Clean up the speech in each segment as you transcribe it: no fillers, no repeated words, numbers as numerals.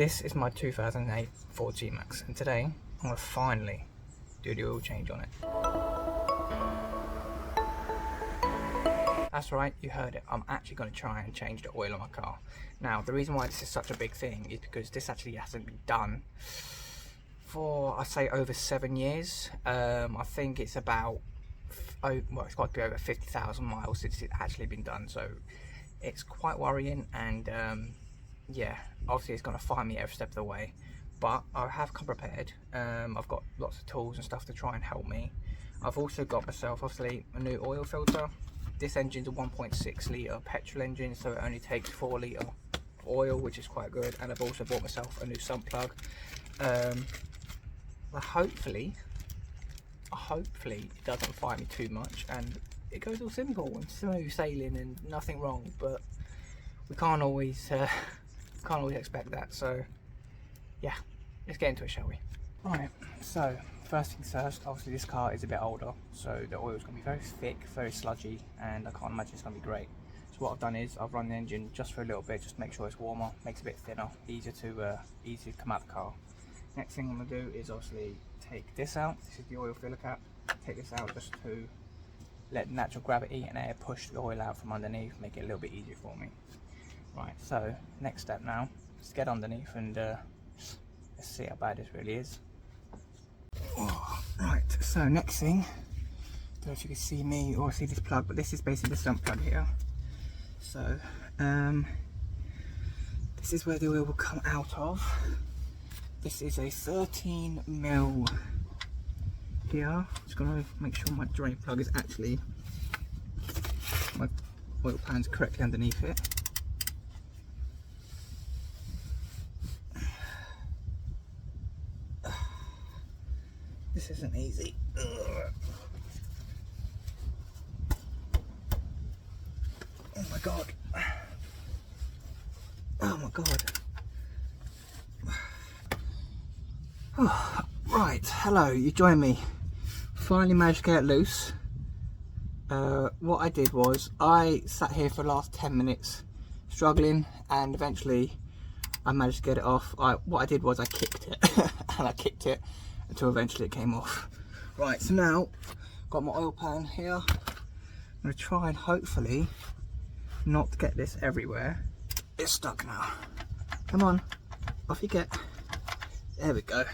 This is my 2008 Ford G-Max, and today I'm going to finally do the oil change on it. That's right, you heard it. I'm actually going to try and change the oil on my car. Now, the reason why this is such a big thing is because this actually hasn't been done for, I'd say, over 7 years. I think it's about, well, it's got to be over 50,000 miles since it's actually been done, so it's quite worrying. And yeah, obviously it's going to find me every step of the way, but I have come prepared. I've got lots of tools and stuff to try and help me. I've also got myself, obviously, a new oil filter. This engine's a 1.6 litre petrol engine, so it only takes 4 litre oil, which is quite good. And I've also bought myself a new sump plug. Well, hopefully it doesn't fight me too much and it goes all simple and smooth sailing and nothing wrong, but we can't always expect that. So yeah, let's get into it, shall we? Right, so first things first, obviously this car is a bit older, so the oil is going to be very thick, very sludgy, and I can't imagine it's going to be great. So what I've done is I've run the engine just for a little bit, just to make sure it's warmer, makes it a bit thinner, easier to come out the car. Next thing I'm going to do is obviously take this out. This is the oil filler cap. Take this out just to let natural gravity and air push the oil out from underneath, make it a little bit easier for me. Right, so next step now, let's get underneath and let's see how bad this really is. Oh, right, so next thing, I don't know if you can see me or see this plug, but this is basically the sump plug here. So this is where the oil will come out of. This is a 13mm here. Just gonna make sure my drain plug is actually, my oil pan's correctly underneath it. This isn't easy. Oh my god. Oh my god. Oh, right, hello, you joined me. Finally managed to get it loose. What I did was I sat here for the last 10 minutes struggling, and eventually I managed to get it off. What I did was I kicked it and I kicked it until eventually it came off. Right, so now got my oil pan here. I'm going to try and hopefully not get this everywhere. It's stuck now. Come on, off you get. There we go.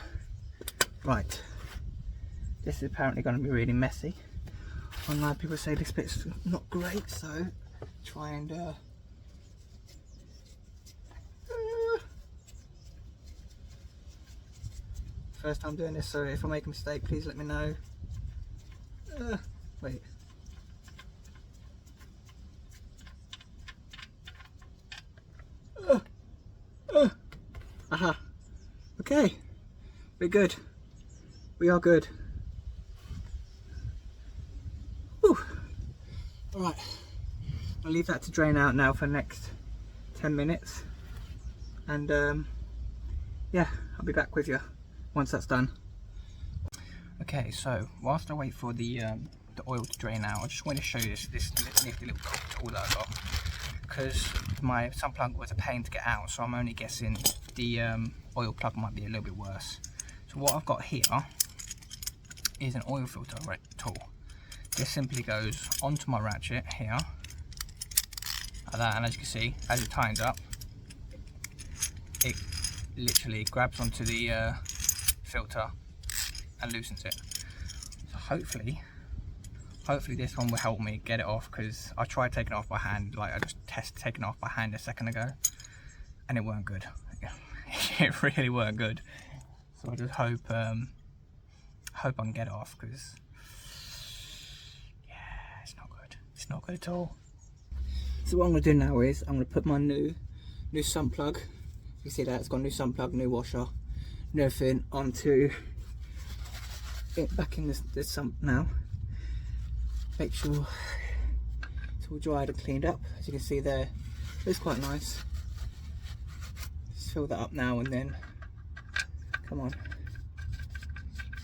Right, this is apparently going to be really messy. Online people say this bit's not great, so try and first time doing this, so if I make a mistake, please let me know. Wait. Aha. Okay, we're good. We are good. Whew. All right, I'll leave that to drain out now for the next 10 minutes, and yeah, I'll be back with you once that's done. Okay, so whilst I wait for the oil to drain out, I just want to show you this nifty little tool that I got, because my sump plug was a pain to get out, so I'm only guessing the oil plug might be a little bit worse. So what I've got here is an oil filter tool. This simply goes onto my ratchet here, like that, and as you can see, as it tightens up, it literally grabs onto the filter and loosens it. So hopefully this one will help me get it off, because I tried taking it off by hand, like I just tested taking it off by hand a second ago, and it weren't good. It really weren't good. So I just hope I can get it off, because yeah, it's not good. It's not good at all. So what I'm going to do now is I'm going to put my new sump plug. You see that it's got a new sump plug, new washer, and everything onto it back in this sump now. Make sure it's all dried and cleaned up. As you can see there, it's quite nice. Just fill that up now and then. Come on.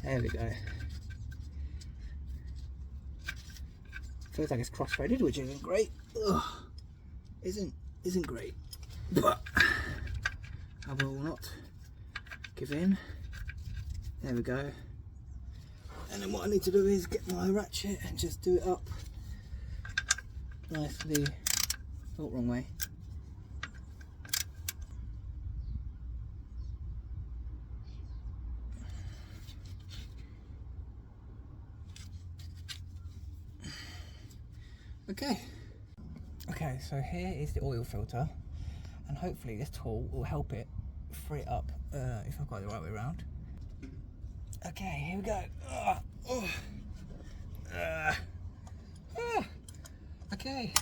There we go. Feels like it's cross-threaded, which isn't great. Ugh. Isn't great. But I will not give in. There we go. And then what I need to do is get my ratchet and just do it up nicely. Oh, wrong way. Okay, so here is the oil filter, and hopefully this tool will help it free it up if I've got it the right way around. Okay, here we go. Okay,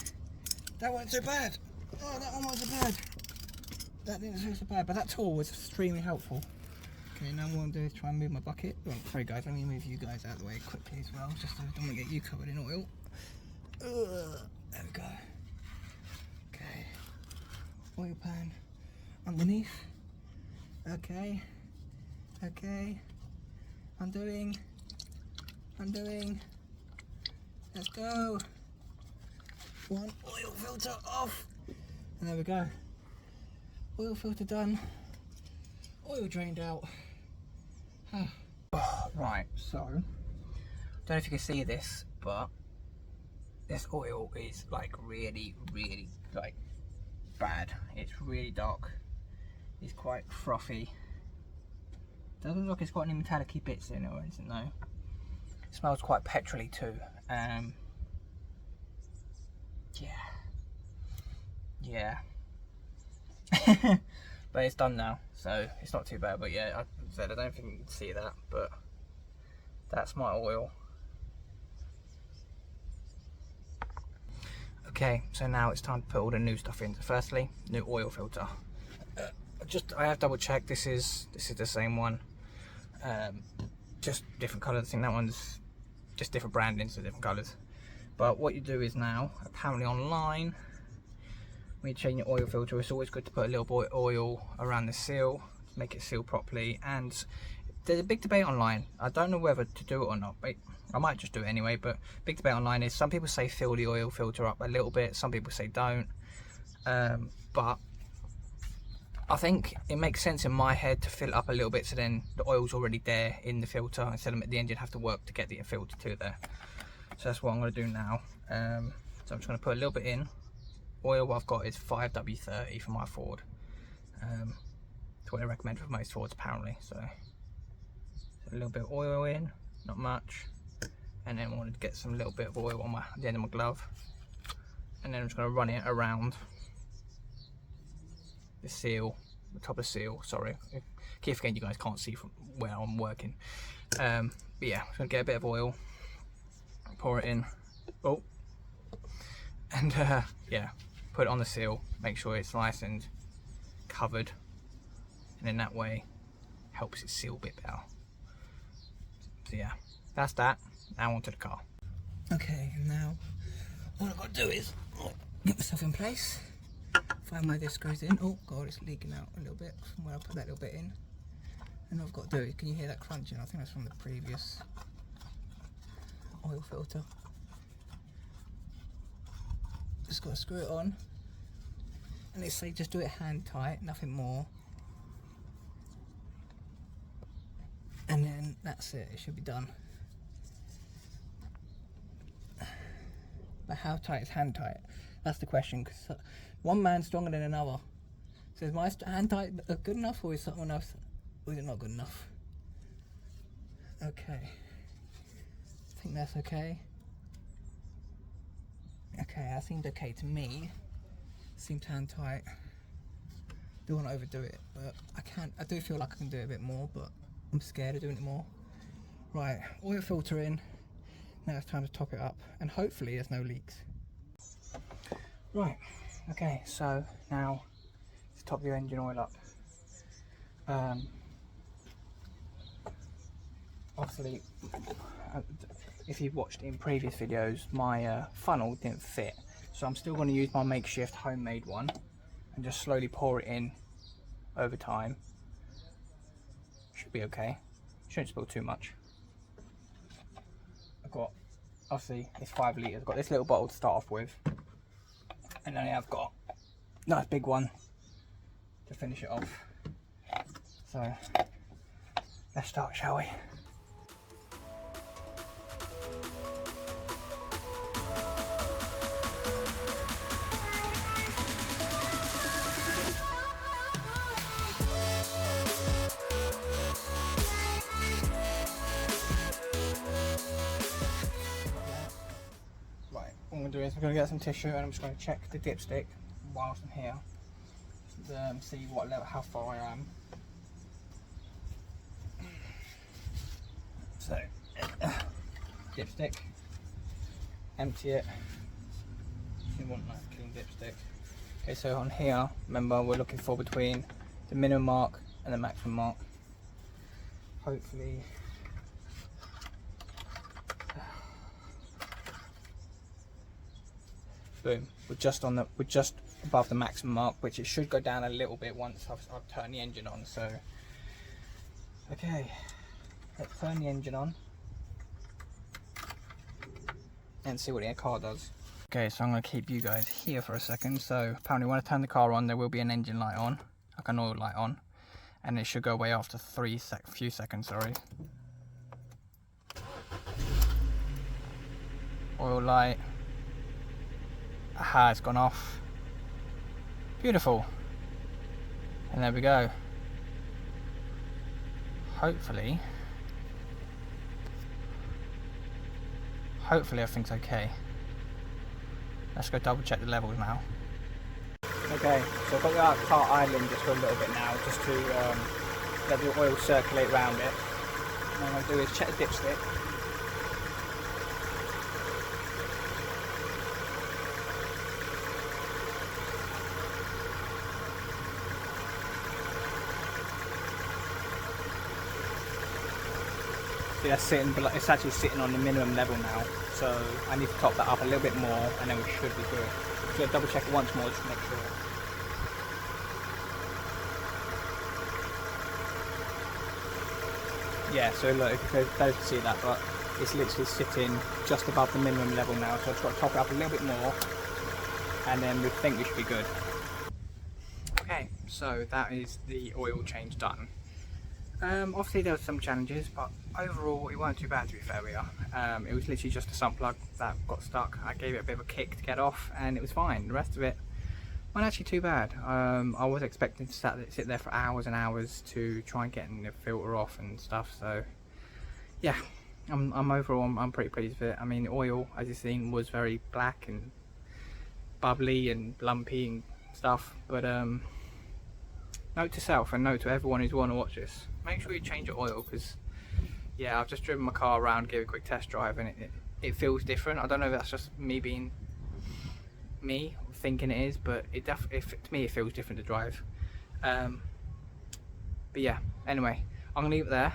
that wasn't so bad. Oh, that one wasn't so bad. That didn't seem so bad, but that tool was extremely helpful. Okay, now what I'm going to do is try and move my bucket. Oh, sorry guys, let me move you guys out of the way quickly as well, just so I don't want to get you covered in oil. There we go. Okay, oil pan underneath. Okay, undoing. Let's go. One oil filter off, and there we go. Oil filter done. Oil drained out. Right, so don't know if you can see this, but this oil is like really like bad. It's really dark. It's quite frothy. Doesn't look like it's got any metallic bits in it or anything though. It smells quite petrol-y too. Yeah. But it's done now, so it's not too bad. But yeah, I said I don't think you can see that, but that's my oil. Okay, so now it's time to put all the new stuff in. So firstly, new oil filter. I have double checked. This is the same one, just different colours. I think that one's just different branding, so different colours. But what you do is now, apparently online, when you change your oil filter, it's always good to put a little bit of oil around the seal to make it seal properly. And there's a big debate online. I don't know whether to do it or not, but I might just do it anyway. But big debate online is some people say fill the oil filter up a little bit, some people say don't. But I think it makes sense in my head to fill it up a little bit, so then the oil's already there in the filter instead of at the end you'd have to work to get the filter to there. So that's what I'm going to do now. So I'm just going to put a little bit in. Oil what I've got is 5W30 for my Ford. It's what I recommend for most Fords apparently. So a little bit of oil in, not much, and then I wanted to get some little bit of oil on the end of my glove, and then I'm just going to run it around the seal, the top of the seal. Sorry, keep forgetting you guys can't see from where I'm working. But yeah, I'm just going to get a bit of oil, pour it in, and yeah, put it on the seal, make sure it's nice and covered, and then that way helps it seal a bit better. So yeah, that's that. Now onto the car. Okay, now all I've got to do is get myself in place, find where this goes in. Oh god, it's leaking out a little bit from where I put that little bit in. And all I've got to do is, can you hear that crunching? I think that's from the previous oil filter. Just got to screw it on, and they say just do it hand tight, nothing more. And then that's it, it should be done. But how tight is hand tight? That's the question, because one man's stronger than another. So is my hand tight good enough, or is someone else, or is it not good enough? Okay, I think that's okay. Okay, that seemed okay to me. Seemed hand tight. Don't want to overdo it, but I do feel like I can do it a bit more, but I'm scared of doing it more. Right, oil filter in. Now it's time to top it up, and hopefully there's no leaks. Right, okay, so now let's top your engine oil up. Obviously, if you've watched in previous videos, my funnel didn't fit, so I'm still going to use my makeshift homemade one and just slowly pour it in over time. Should be okay, shouldn't spill too much. I've got, obviously it's 5 litres, I've got this little bottle to start off with, and then I've got a nice big one to finish it off. So let's start, shall we? Right, what I'm going to do is I'm going to get some tissue and I'm just going to check the dipstick whilst I'm here. See what level, how far I am. So, dipstick, empty it. You want like a clean dipstick. Okay, so on here, remember we're looking for between the minimum mark and the maximum mark. Hopefully. Boom. We're just above the maximum mark, which it should go down a little bit once I've turned the engine on. So, okay, let's turn the engine on and see what the car does. Okay, so I'm going to keep you guys here for a second. So apparently when I turn the car on, there will be an engine light on, like an oil light on, and it should go away after few seconds, sorry. Oil light. Aha, it's gone off. Beautiful. And there we go. Hopefully everything's okay. Let's go double check the levels now. Okay, so I've got the car idling just for a little bit now, just to let the oil circulate around it. And what I'm going to do is check the dipstick. See, it's actually sitting on the minimum level now, so I need to top that up a little bit more and then we should be good. So double check it once more just to make sure. Yeah, so look, if you don't see that, but it's literally sitting just above the minimum level now, so I've just got to top it up a little bit more and then we think we should be good. Okay, so that is the oil change done. Obviously there were some challenges, but overall it wasn't too bad, to be fair with you. It was literally just a sump plug that got stuck. I gave it a bit of a kick to get off and it was fine. The rest of it wasn't actually too bad. I was expecting to sit there for hours and hours to try and get the filter off and stuff, so yeah, I'm pretty pleased with it. I mean, the oil, as you've seen, was very black and bubbly and lumpy and stuff, but note to self and note to everyone who's want to watch this, make sure you change your oil, because yeah, I've just driven my car around, gave it a quick test drive, and it feels different. I don't know if that's just me being me thinking it is, but to me it feels different to drive. But yeah, anyway, I'm gonna leave it there.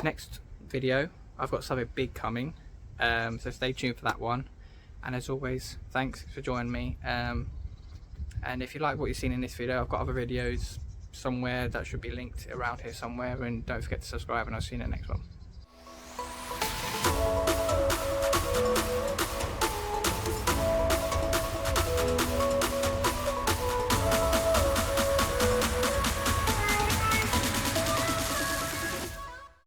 Next video I've got something big coming, so stay tuned for that one, and as always, thanks for joining me. And if you like what you've seen in this video, I've got other videos somewhere that should be linked around here somewhere, and don't forget to subscribe, and I'll see you in the next one.